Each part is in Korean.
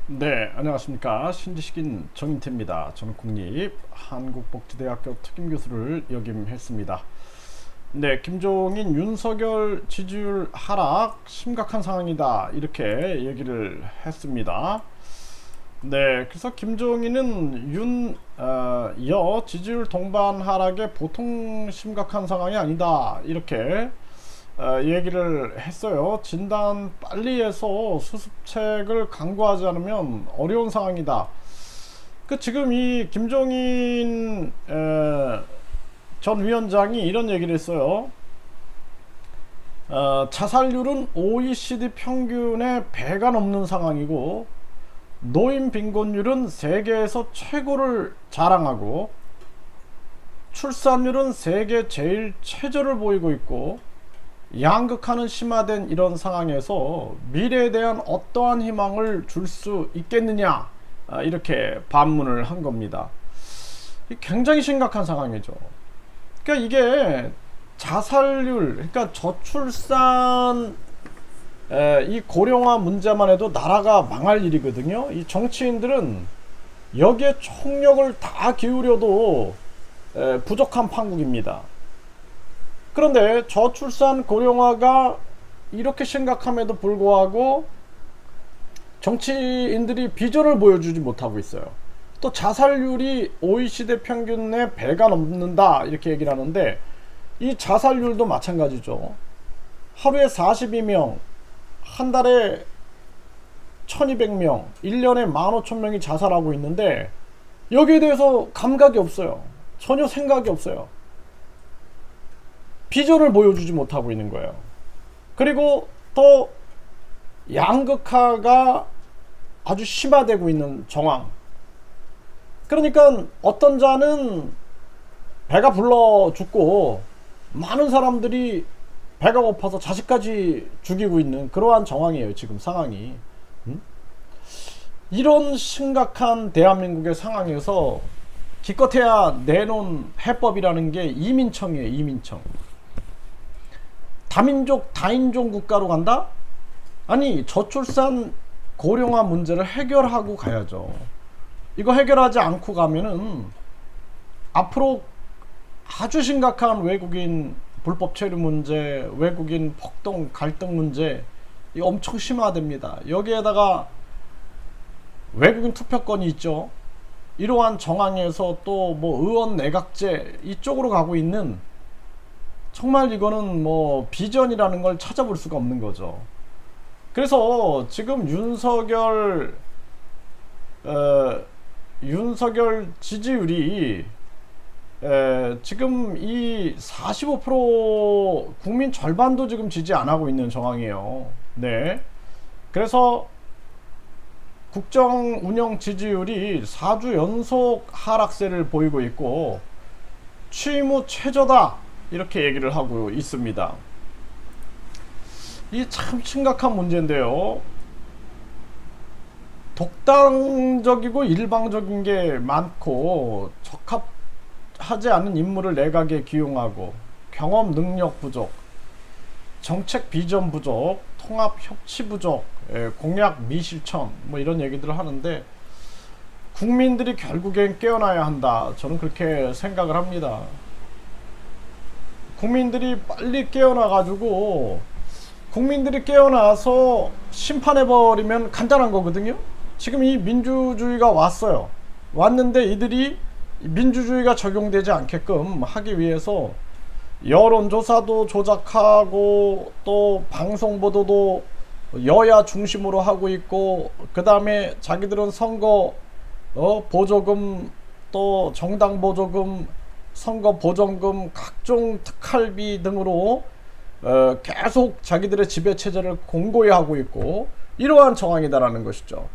네, 안녕하십니까. 신지식인 정인태입니다. 저는 국립한국복지대학교 특임교수를 역임했습니다. 네, 김종인 윤석열 지지율 하락 심각한 상황이다, 이렇게 얘기를 했습니다. 네, 그래서 김종인은 여 지지율 동반 하락의 보통 심각한 상황이 아니다, 이렇게 얘기를 했어요. 진단 빨리 해서 수습책을 강구하지 않으면 어려운 상황이다. 지금 이 김종인 전 위원장이 이런 얘기를 했어요. 자살률은 OECD 평균의 배가 넘는 상황이고, 노인 빈곤율은 세계에서 최고를 자랑하고, 출산율은 세계 제일 최저를 보이고 있고, 양극화는 심화된 이런 상황에서 미래에 대한 어떠한 희망을 줄 수 있겠느냐, 이렇게 반문을 한 겁니다. 굉장히 심각한 상황이죠. 그러니까 이게 자살률, 그러니까 저출산, 이 고령화 문제만 해도 나라가 망할 일이거든요. 이 정치인들은 여기에 총력을 다 기울여도 부족한 판국입니다. 그런데 저출산 고령화가 이렇게 심각함에도 불구하고 정치인들이 비전을 보여주지 못하고 있어요. 또 자살률이 OECD 평균의 배가 넘는다, 이렇게 얘기를 하는데, 이 자살률도 마찬가지죠. 하루에 42명, 한 달에 1200명, 1년에 15,000명이 자살하고 있는데, 여기에 대해서 감각이 없어요. 전혀 생각이 없어요. 비전을 보여주지 못하고 있는 거예요. 그리고 또 양극화가 아주 심화되고 있는 정황. 그러니까 어떤 자는 배가 불러 죽고, 많은 사람들이 배가 고파서 자식까지 죽이고 있는 그러한 정황이에요, 지금 상황이. 이런 심각한 대한민국의 상황에서 기껏해야 내놓은 해법이라는 게 이민청이에요. 이민청. 다민족 다인종 국가로 간다? 아니, 저출산 고령화 문제를 해결하고 가야죠. 이거 해결하지 않고 가면은 앞으로 아주 심각한 외국인 불법 체류 문제, 외국인 폭동 갈등 문제, 이거 엄청 심화됩니다. 여기에다가 외국인 투표권이 있죠. 이러한 정황에서 또 뭐 의원 내각제 이쪽으로 가고 있는, 정말 이거는 뭐 비전이라는 걸 찾아볼 수가 없는 거죠. 그래서 지금 윤석열 지지율이 지금 이 45% 국민 절반도 지금 지지 안 하고 있는 정황이에요. 네. 그래서 국정 운영 지지율이 4주 연속 하락세를 보이고 있고, 취임 후 최저다, 이렇게 얘기를 하고 있습니다. 이 참 심각한 문제인데요. 독단적이고 일방적인 게 많고, 적합하지 않은 인물을 내각에 기용하고, 경험 능력 부족, 정책 비전 부족, 통합 협치 부족, 공약 미실천, 뭐 이런 얘기들을 하는데, 국민들이 결국엔 깨어나야 한다, 저는 그렇게 생각을 합니다. 국민들이 빨리 깨어나가지고, 국민들이 깨어나서 심판해버리면 간단한 거거든요. 지금 이 민주주의가 왔어요. 왔는데 이들이 민주주의가 적용되지 않게끔 하기 위해서 여론조사도 조작하고, 또 방송보도도 여야 중심으로 하고 있고, 그 다음에 자기들은 선거 보조금, 또 정당 보조금, 선거 보전금, 각종 특할비 등으로 계속 자기들의 지배체제를 공고히 하고 있고, 이러한 정황이다라는 것이죠.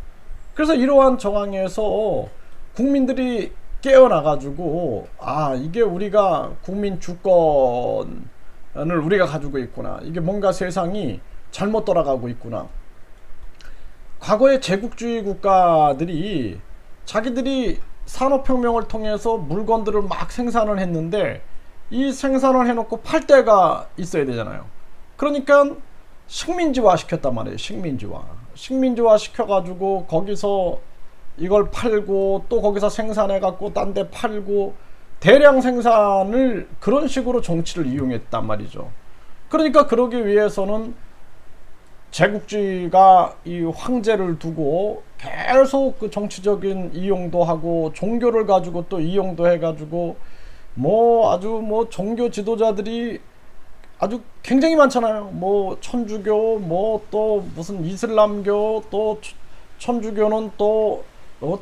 그래서 이러한 정황에서 국민들이 깨어나가지고, 아, 이게 우리가 국민 주권을 우리가 가지고 있구나, 이게 뭔가 세상이 잘못 돌아가고 있구나. 과거의 제국주의 국가들이 자기들이 산업혁명을 통해서 물건들을 막 생산을 했는데, 이 생산을 해놓고 팔 때가 있어야 되잖아요. 그러니까 식민지화 시켰단 말이에요. 식민지화 시켜가지고 거기서 이걸 팔고 또 거기서 생산해갖고 딴 데 팔고 대량 생산을 그런 식으로 정치를 이용했단 말이죠. 그러니까 그러기 위해서는 제국주의가 이 황제를 두고 계속 그 정치적인 이용도 하고 종교를 가지고 또 이용도 해가지고 뭐 아주 뭐 종교 지도자들이 아주 굉장히 많잖아요. 뭐 천주교, 뭐 또 무슨 이슬람교, 또 천주교는 또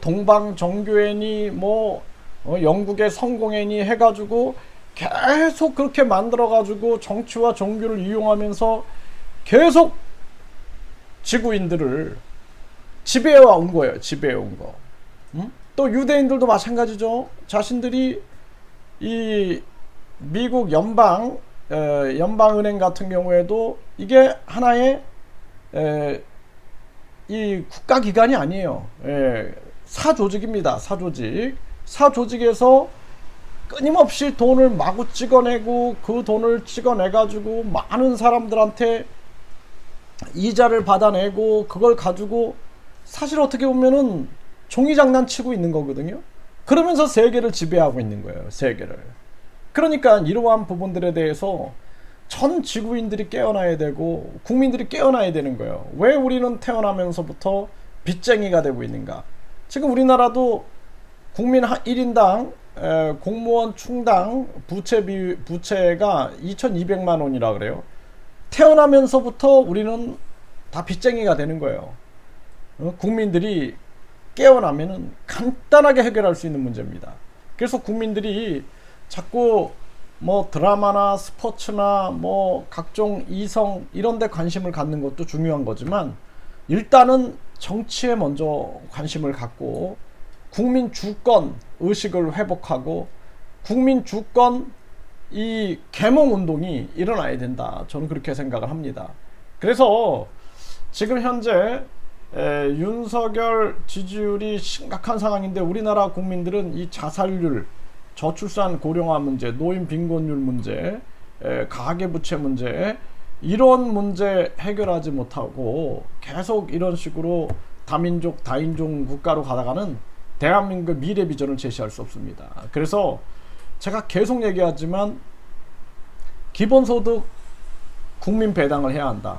동방 정교회니 뭐 영국의 성공회니 해가지고 계속 그렇게 만들어가지고 정치와 종교를 이용하면서 계속 지구인들을 지배해 온 거예요. 지배해 온 거. 또 유대인들도 마찬가지죠. 자신들이 이 미국 연방은행 같은 경우에도 이게 하나의 이 국가기관이 아니에요. 사조직입니다. 사조직에서 끊임없이 돈을 마구 찍어내고 그 돈을 찍어내가지고 많은 사람들한테 이자를 받아내고 그걸 가지고 사실 어떻게 보면은 종이장난 치고 있는 거거든요. 그러면서 세계를 지배하고 있는 거예요. 세계를. 그러니까 이러한 부분들에 대해서 전 지구인들이 깨어나야 되고 국민들이 깨어나야 되는 거예요. 왜 우리는 태어나면서부터 빚쟁이가 되고 있는가? 지금 우리나라도 국민 1인당 공무원 충당 부채가 2200만 원이라 그래요. 태어나면서부터 우리는 다 빚쟁이가 되는 거예요. 국민들이 깨어나면은 간단하게 해결할 수 있는 문제입니다. 그래서 국민들이 자꾸 뭐 드라마나 스포츠나 뭐 각종 이성 이런 데 관심을 갖는 것도 중요한 거지만 일단은 정치에 먼저 관심을 갖고 국민 주권 의식을 회복하고 국민 주권 이 계몽 운동이 일어나야 된다. 저는 그렇게 생각을 합니다. 그래서 지금 현재 윤석열 지지율이 심각한 상황인데 우리나라 국민들은 이 자살률, 저출산 고령화 문제, 노인 빈곤율 문제, 가계부채 문제 이런 문제 해결하지 못하고 계속 이런 식으로 다민족 다인종 국가로 가다가는 대한민국의 미래 비전을 제시할 수 없습니다. 그래서 제가 계속 얘기하지만 기본소득 국민 배당을 해야 한다.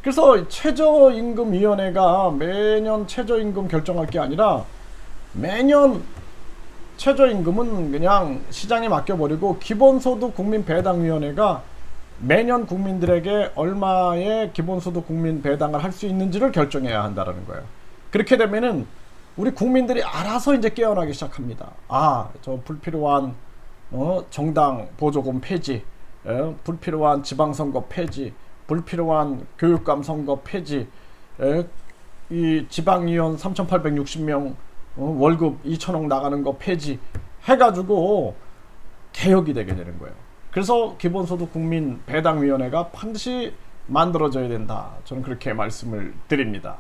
그래서 최저임금위원회가 매년 최저임금 결정할 게 아니라 매년 최저임금은 그냥 시장에 맡겨버리고 기본소득 국민배당위원회가 매년 국민들에게 얼마의 기본소득 국민 배당을 할 수 있는지를 결정해야 한다는 거예요. 그렇게 되면은 우리 국민들이 알아서 이제 깨어나기 시작합니다. 아, 저 불필요한 정당 보조금 폐지, 불필요한 지방선거 폐지, 불필요한 교육감 선거 폐지, 이 지방의원 3,860명 월급 2천억 나가는 거 폐지 해가지고 개혁이 되게 되는 거예요. 그래서 기본소득 국민 배당위원회가 반드시 만들어져야 된다. 저는 그렇게 말씀을 드립니다.